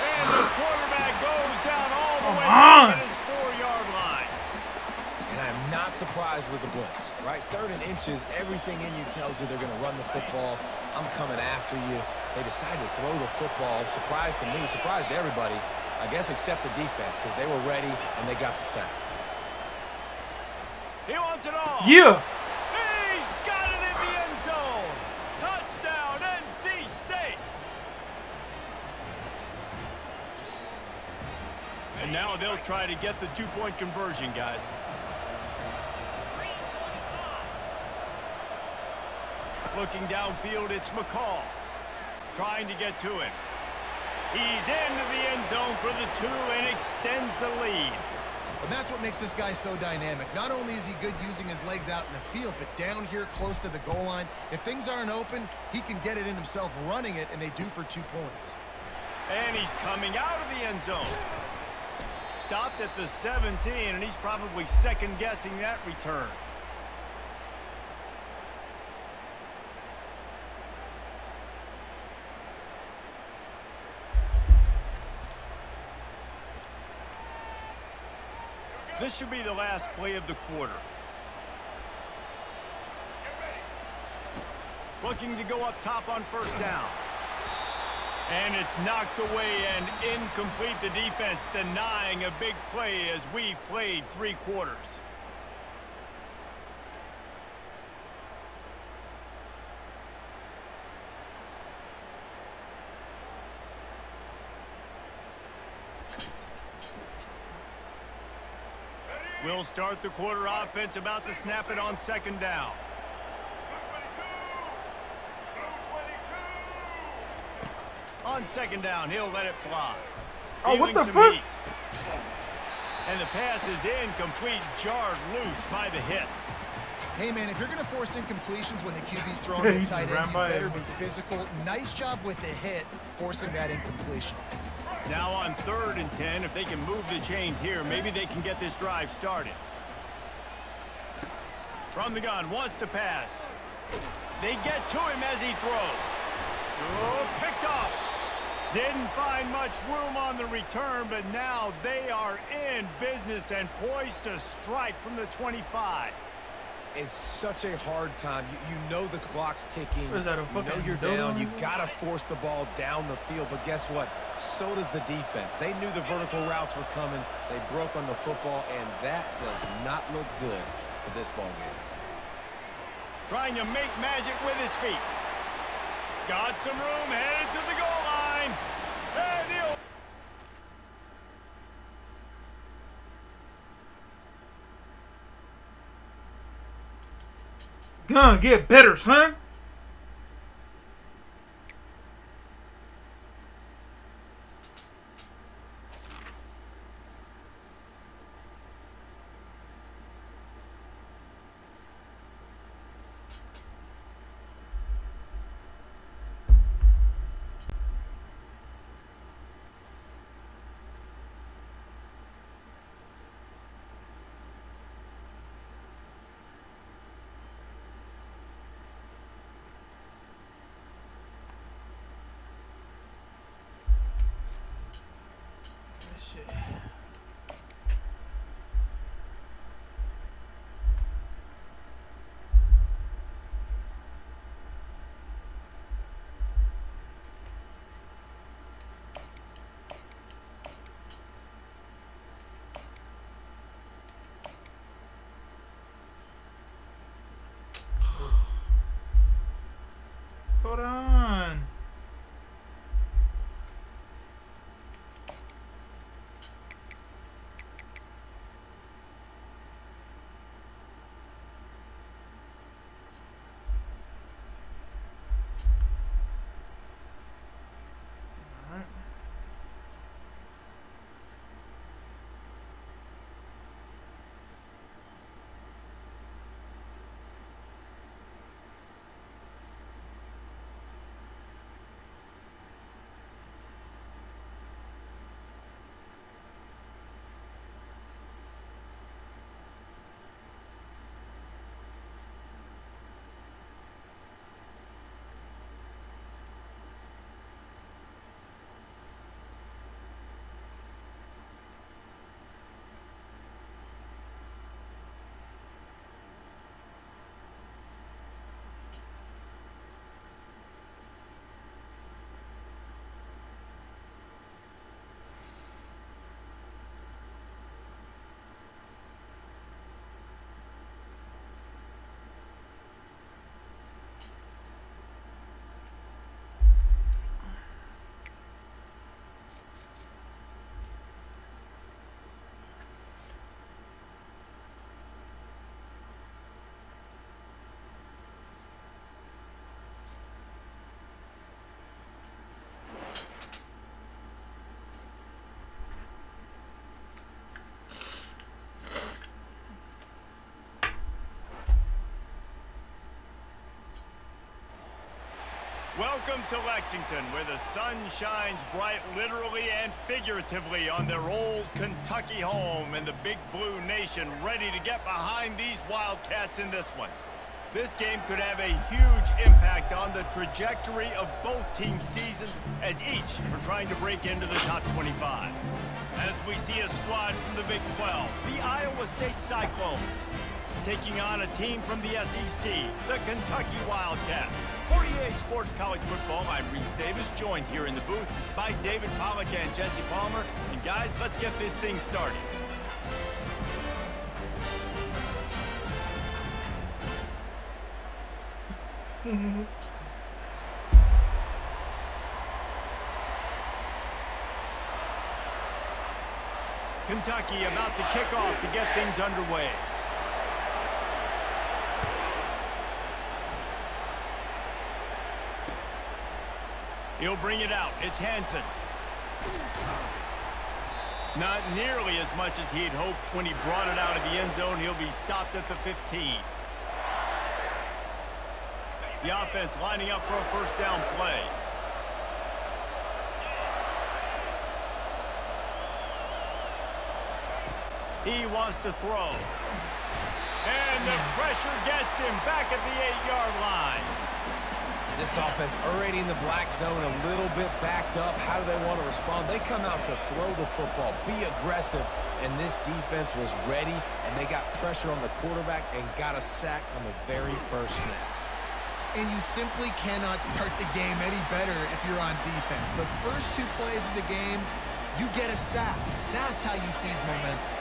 And the quarterback goes down all the way to his 4-yard line. And I'm not surprised with the blitz, right? Third and inches, everything in you tells you they're going to run the football. I'm coming after you. They decide to throw the football. Surprise to me, surprise to everybody, I guess except the defense, because they were ready and they got the sack. He wants it all. Yeah. He's got it in the end zone. Touchdown, NC State. And now they'll try to get the 2-point conversion, guys. Looking downfield, it's McCall. Trying to get to him. He's into the end zone for the 2 and extends the lead. And that's what makes this guy so dynamic. Not only is he good using his legs out in the field, but down here close to the goal line, if things aren't open, he can get it in himself running it, and they do for 2 points. And he's coming out of the end zone. Stopped at the 17, and he's probably second-guessing that return. This should be the last play of the quarter. Looking to go up top on first down. And it's knocked away and incomplete. The defense denying a big play as we've played 3 quarters. We'll start the quarter offense, about to snap it on second down. On second down, he'll let it fly. Oh, what the Feeling some fuck? heat. And the pass is incomplete, jarred loose by the hit. Hey, man, if you're going to force incompletions when the QB's throwing He the just tight ran end, you by better him. be physical. Nice job with the hit, forcing that incompletion. Now on 3rd and 10, if they can move the chains here, maybe they can get this drive started. From the gun, wants to pass. They get to him as he throws. Oh, picked off. Didn't find much room on the return, but now they are in business and poised to strike from the 25. It's such a hard time. You know the clock's ticking. Is that a You know fucking you're dodo? down. You got to force the ball down the field. But guess what? So does the defense. They knew the vertical routes were coming. They broke on the football, and that does not look good for this ball game. Trying to make magic with his feet. Got some room, headed to the goal line. And he'll... Gonna get better, son. Shit. Hold on. Welcome to Lexington, where the sun shines bright literally and figuratively on their old Kentucky home, and the Big Blue Nation ready to get behind these Wildcats in this one. This game could have a huge impact on the trajectory of both teams' seasons, as each are trying to break into the top 25. As we see a squad from the Big 12, the Iowa State Cyclones, taking on a team from the SEC, the Kentucky Wildcats. For EA Sports College Football, I'm Reese Davis, joined here in the booth by David Pollack and Jesse Palmer. And guys, let's get this thing started. Kentucky about to kick off to get things underway. He'll bring it out. It's Hansen. Not nearly as much as he'd hoped when he brought it out of the end zone. He'll be stopped at the 15. The offense lining up for a first down play. He wants to throw. And the pressure gets him back at the 8-yard line. This offense already in the black zone, a little bit backed up. How do they want to respond? They come out to throw the football, be aggressive, and this defense was ready, and they got pressure on the quarterback and got a sack on the very first snap. And you simply cannot start the game any better if you're on defense. The first 2 plays of the game, you get a sack. That's how you seize momentum.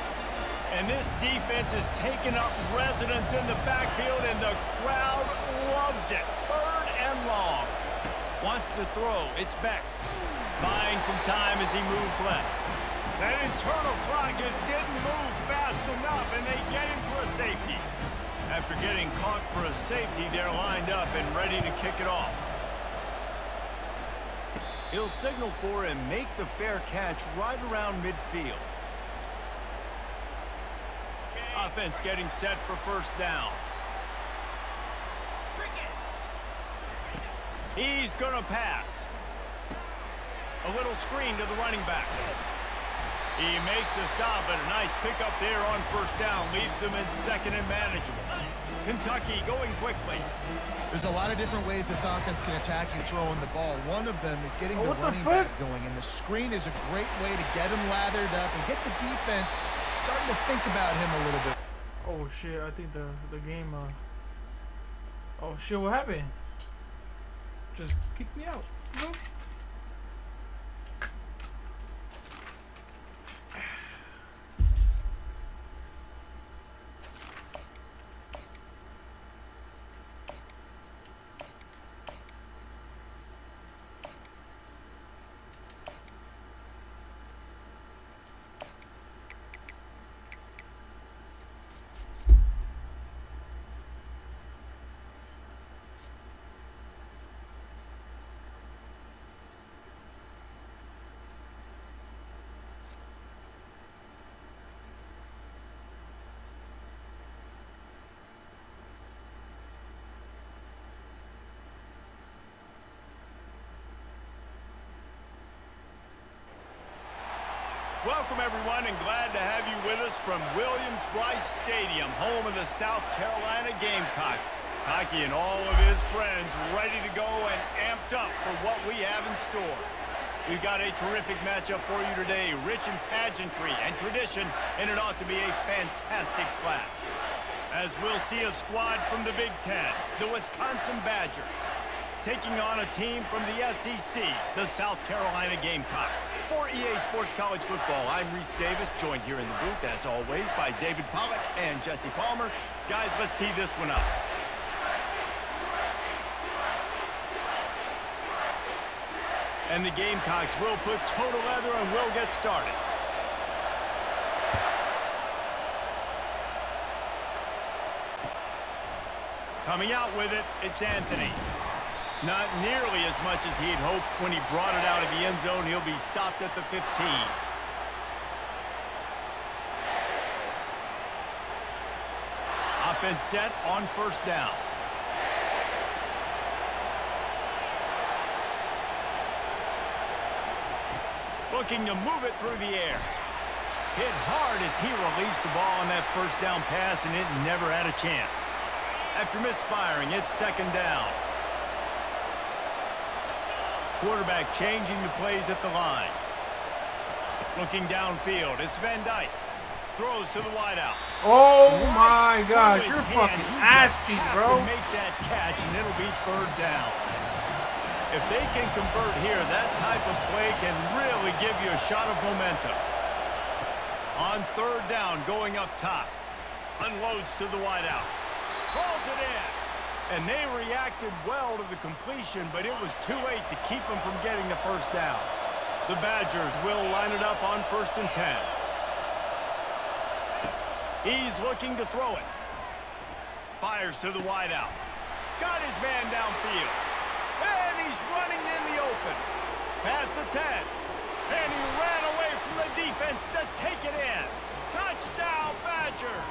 And this defense is taking up residence in the backfield, and the crowd loves it. 3rd and long. Wants to throw. It's Beck. Buying some time as he moves left. That internal clock just didn't move fast enough, and they get him for a safety. After getting caught for a safety, they're lined up and ready to kick it off. He'll signal for and make the fair catch right around midfield. Offense getting set for 1st down. He's going to pass. A little screen to the running back. He makes the stop, but a nice pickup there on 1st down. Leaves him in 2nd and manageable. Kentucky going quickly. There's a lot of different ways this offense can attack you throwing the ball. One of them is getting the running back going, and the screen is a great way to get him lathered up and get the defense starting to think about him a little bit. Oh shit, I think the game oh shit, what happened? Just kicked me out. No. Welcome, everyone, and glad to have you with us from Williams-Brice Stadium, home of the South Carolina Gamecocks. Hockey and all of his friends ready to go and amped up for what we have in store. We've got a terrific matchup for you today, rich in pageantry and tradition, and it ought to be a fantastic clash. As we'll see a squad from the Big Ten, the Wisconsin Badgers, taking on a team from the SEC, the South Carolina Gamecocks. For EA Sports College Football, I'm Reese Davis, joined here in the booth, as always, by David Pollack and Jesse Palmer. Guys, let's tee this one up. And the Gamecocks will put total leather and will get started. Coming out with it, it's Anthony. Not nearly as much as he'd hoped when he brought it out of the end zone. He'll be stopped at the 15. Offense set on 1st down. Looking to move it through the air. Hit hard as he released the ball on that 1st down pass, and it never had a chance. After misfiring, it's 2nd down. Quarterback changing the plays at the line. Looking downfield, it's Van Dyke. Throws to the wideout. Oh my gosh, you're fucking nasty, bro. To make that catch, and it'll be 3rd down. If they can convert here, that type of play can really give you a shot of momentum. On 3rd down, going up top. Unloads to the wideout. Calls it in. And they reacted well to the completion, but it was too late to keep them from getting the 1st down. The Badgers will line it up on 1st and 10. He's looking to throw it. Fires to the wideout. Got his man downfield. And he's running in the open. Past the 10. And he ran away from the defense to take it in. Touchdown, Badgers!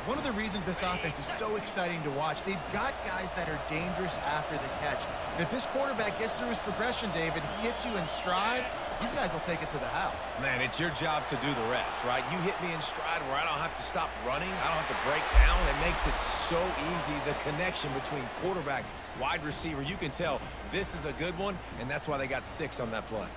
One of the reasons this offense is so exciting to watch, they've got guys that are dangerous after the catch. And if this quarterback gets through his progression, David, he hits you in stride, these guys will take it to the house. Man, it's your job to do the rest, right? You hit me in stride where I don't have to stop running. I don't have to break down. It makes it so easy, the connection between quarterback, wide receiver. You can tell this is a good one, and that's why they got 6 on that play.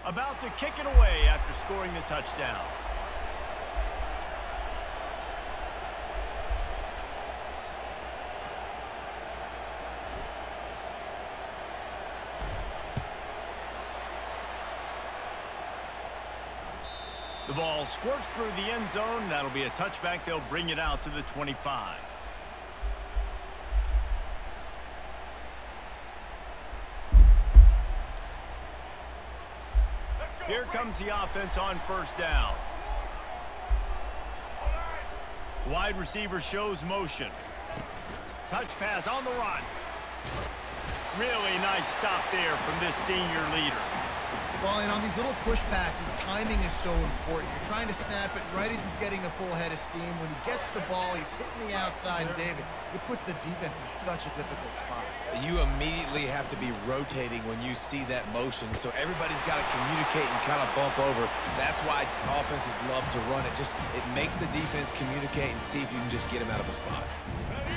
About to kick it away after scoring the touchdown. The ball squirts through the end zone. That'll be a touchback. They'll bring it out to the 25. Here comes the offense on first down. Wide receiver shows motion. Touch pass on the run. Really nice stop there from this senior leader. Well, and on these little push passes, timing is so important. You're trying to snap it right as he's getting a full head of steam. When he gets the ball, he's hitting the outside, and David, it puts the defense in such a difficult spot. You immediately have to be rotating when you see that motion, so everybody's got to communicate and kind of bump over. That's why offenses love to run it. It makes the defense communicate and see if you can just get him out of a spot.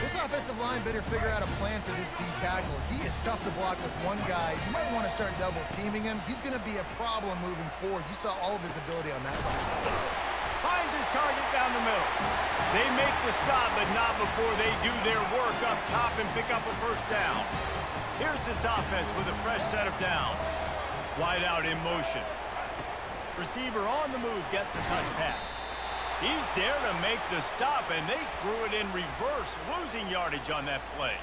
This offensive line better figure out a plan for this D tackle. He is tough to block with one guy. You might want to start double teaming him. He's going to be a problem moving forward. You saw all of his ability on that pass. Finds his target down the middle. They make the stop, but not before they do their work up top and pick up a first down. Here's this offense with a fresh set of downs. Wide out in motion. Receiver on the move gets the touch pass. He's there to make the stop, and they threw it in reverse, losing yardage on that play.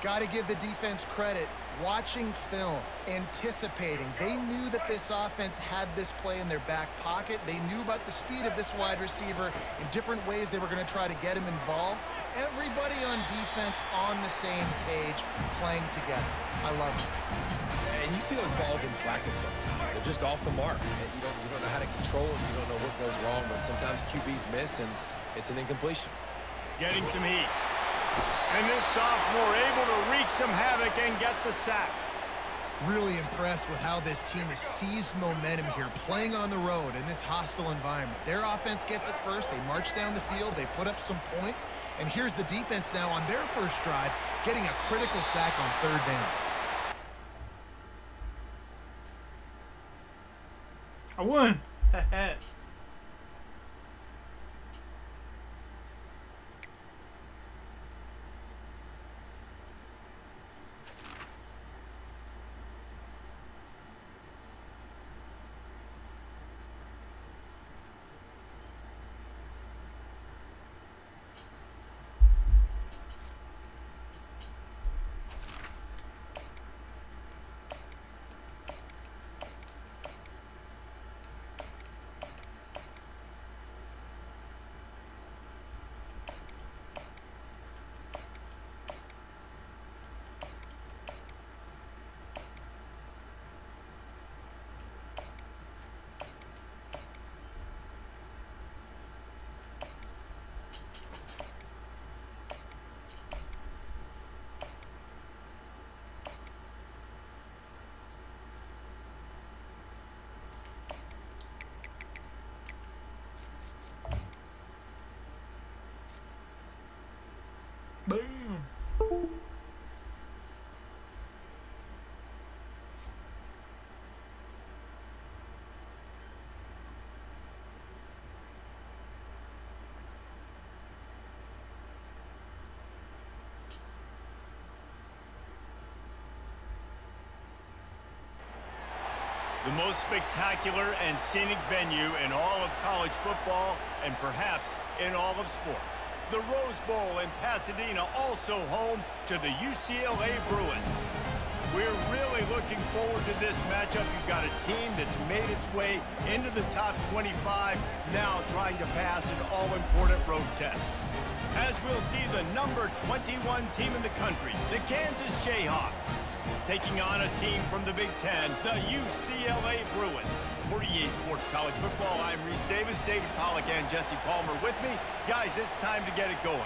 Got to give the defense credit. Watching film, anticipating. They knew that this offense had this play in their back pocket. They knew about the speed of this wide receiver in different ways they were going to try to get him involved. Everybody on defense on the same page, playing together. I love it. And you see those balls in practice sometimes. They're just off the mark. And you don't know how to control it. You don't know what goes wrong. But sometimes QBs miss, and it's an incompletion. Getting some heat. And this sophomore able to wreak some havoc and get the sack. Really impressed with how this team has seized momentum here, playing on the road in this hostile environment. Their offense gets it first. They march down the field. They put up some points. And here's the defense now on their first drive, getting a critical sack on third down. I won. Boom. The most spectacular and scenic venue in all of college football and perhaps in all of sports. The Rose Bowl in Pasadena, also home to the UCLA Bruins. We're really looking forward to this matchup. You've got a team that's made its way into the top 25, now trying to pass an all-important road test. As we'll see the number 21 team in the country, the Kansas Jayhawks, taking on a team from the Big Ten, the UCLA Bruins. For EA Sports College Football, I'm Reese Davis, David Pollack, and Jesse Palmer with me. Guys, it's time to get it going.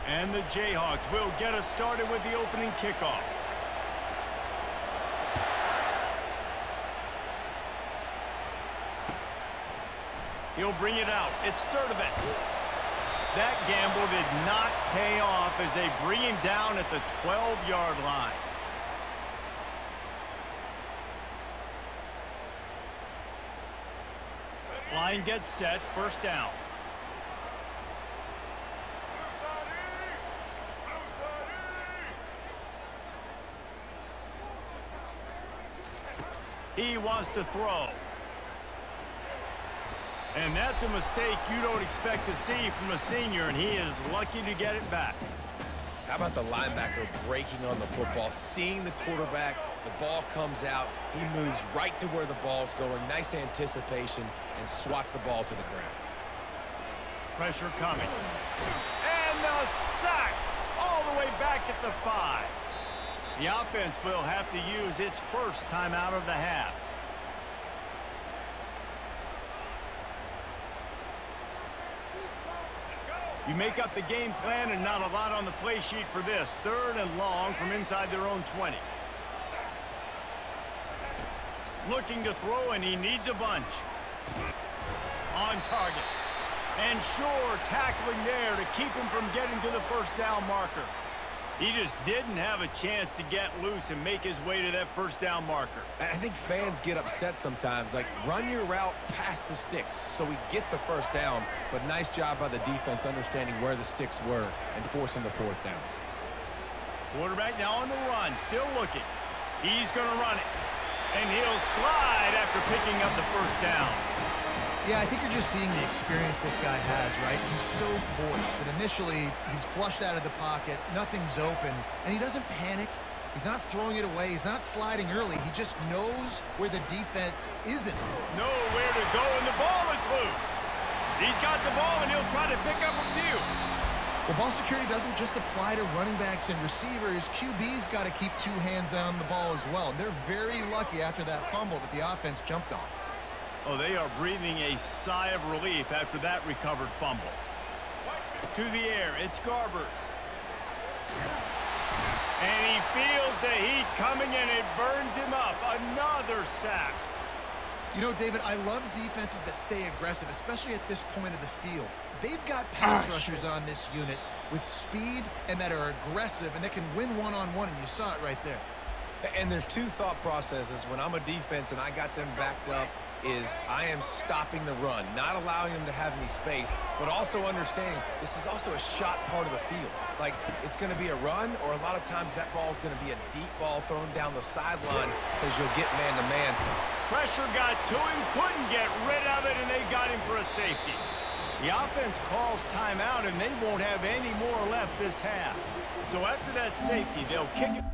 And the Jayhawks will get us started with the opening kickoff. He'll bring it out. It's Sturdivant. That gamble did not pay off as they bring him down at the 12-yard line. Line gets set. First down. He wants to throw. And that's a mistake you don't expect to see from a senior, and he is lucky to get it back. How about the linebacker breaking on the football, seeing the quarterback, the ball comes out, he moves right to where the ball's going, nice anticipation, and swats the ball to the ground. Pressure coming. And the sack all the way back at the 5. The offense will have to use its first timeout of the half. You make up the game plan and not a lot on the play sheet for this. Third and long from inside their own 20. Looking to throw, and he needs a bunch. On target. And sure, tackling there to keep him from getting to the first down marker. He just didn't have a chance to get loose and make his way to that first down marker. I think fans get upset sometimes, like run your route past the sticks so we get the first down, but nice job by the defense understanding where the sticks were and forcing the fourth down. Quarterback now on the run, still looking. He's going to run it, and he'll slide after picking up the first down. Yeah, I think you're just seeing the experience this guy has, right? He's so poised that initially he's flushed out of the pocket, nothing's open, and he doesn't panic. He's not throwing it away. He's not sliding early. He just knows where the defense isn't. Nowhere to go, and the ball is loose. He's got the ball, and he'll try to pick up a few. Well, ball security doesn't just apply to running backs and receivers. QB's got to keep two hands on the ball as well. And they're very lucky after that fumble that the offense jumped on. Oh, they are breathing a sigh of relief after that recovered fumble. To the air, it's Garbers. And he feels the heat coming, and it burns him up. Another sack. You know, David, I love defenses that stay aggressive, especially at this point of the field. They've got pass rushers on this unit with speed and that are aggressive, and that can win one-on-one, and you saw it right there. And there's two thought processes when I'm a defense and I got them backed up is I am stopping the run, not allowing them to have any space, but also understanding this is also a shot part of the field. Like, it's going to be a run, or a lot of times that ball is going to be a deep ball thrown down the sideline because you'll get man-to-man. Pressure got to him, couldn't get rid of it, and they got him for a safety. The offense calls timeout, and they won't have any more left this half. So after that safety, they'll kick it.